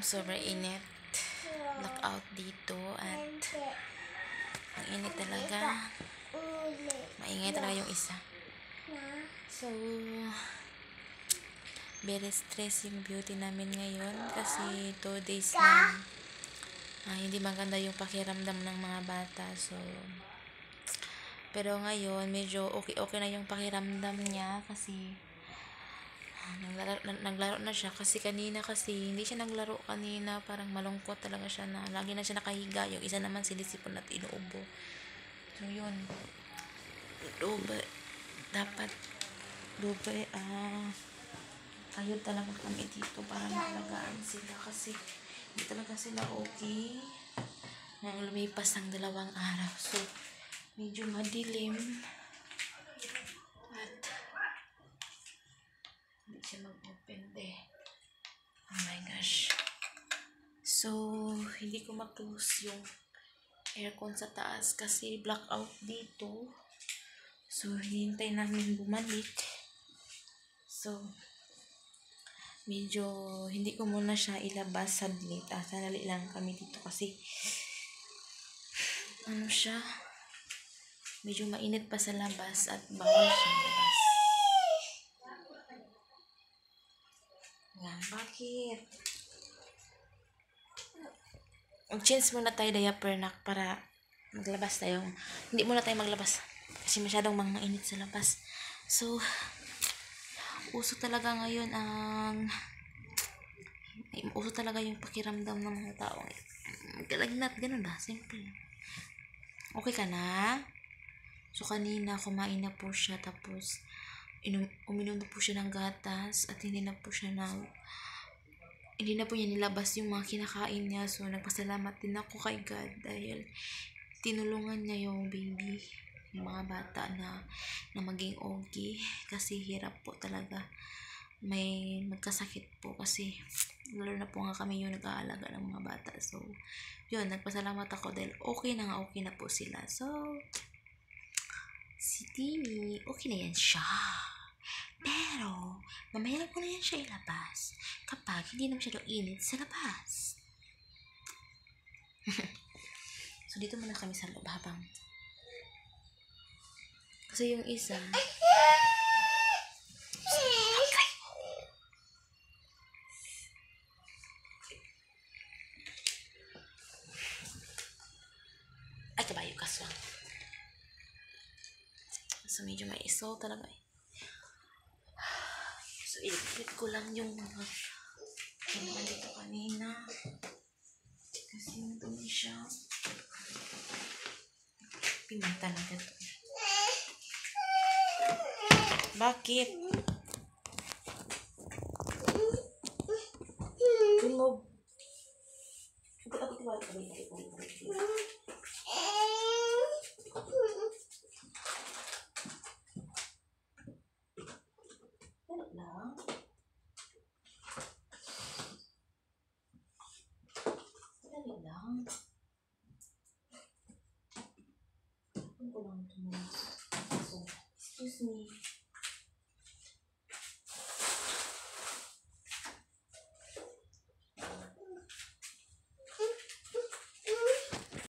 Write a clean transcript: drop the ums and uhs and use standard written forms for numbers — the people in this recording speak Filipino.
sobrang init. Blackout dito at ang init talaga. Maingay talaga yung isa. So, very stress yung beauty namin ngayon kasi 2 days na hindi maganda yung pakiramdam ng mga bata. So, pero ngayon medyo okay na yung pakiramdam niya kasi naglaro na siya kasi kanina kasi hindi siya naglaro kanina, parang malungkot talaga siya na lagi na siya nakahiga, yung isa naman sinisipon at inuubo. So yun, dapat ayun talaga kami dito para maalagaan sila kasi hindi talaga sila okay nang lumipas ng 2 araw. So medyo madilim at hindi siya mag-open oh my gosh. So hindi ko ma-close yung aircon sa taas kasi blackout dito. So hintay namin bumalik. So medyo hindi ko muna siya ilabas saglit. Sanali lang kami dito kasi siya, medyo mainit pa sa labas at bawal siya labas. Yan, bakit? Mag-change muna tayo diaper nak para maglabas tayo. Hindi muna tayo maglabas kasi masyadong mainit sa labas. So uso talaga ngayon uso talaga yung pakiramdam ng mga tao. Magkalagnat, ganun ba? Simple. Okay ka na? So kanina kumain na po siya tapos uminom na po siya ng gatas at hindi na po niya nilabas yung mga kinakain niya. So nagpasalamat din ako kay God dahil tinulungan niya yung baby, yung mga bata na maging okay kasi hirap po talaga may magkasakit po kasi lalo na po nga kami yung nag-aalaga ng mga bata. So yun, nagpasalamat ako dahil okay na po sila. So si Timmy okay na yan siya, pero mamaya ko na yan siya ilabas kapag hindi na masyadong init sa labas. So dito muna kami sa loob habang kasi yung isa ay kabayo kas lang. So medyo may iso talaga So i-clip ko lang yung mga dito kanina kasi yung dumi siya. Pimang talaga to. Bakit? Remove. Dali lang. Excuse me.